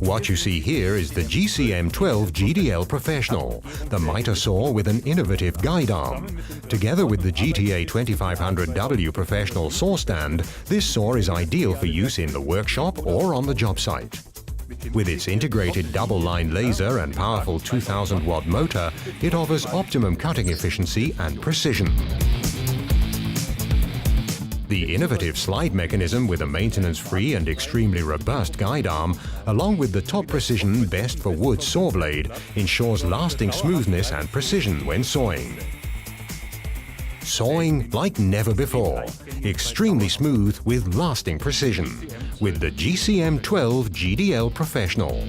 What you see here is the GCM 12 GDL Professional, the miter saw with an innovative guide arm. Together with the GTA 2500W Professional saw stand, this saw is ideal for use in the workshop or on the job site. With its integrated double-line laser and powerful 2000-watt motor, it offers optimum cutting efficiency and precision. The innovative slide mechanism with a maintenance-free and extremely robust guide arm, along with the top precision best for wood saw blade, ensures lasting smoothness and precision when sawing. Sawing like never before. Extremely smooth with lasting precision. With the GCM 12 GDL Professional.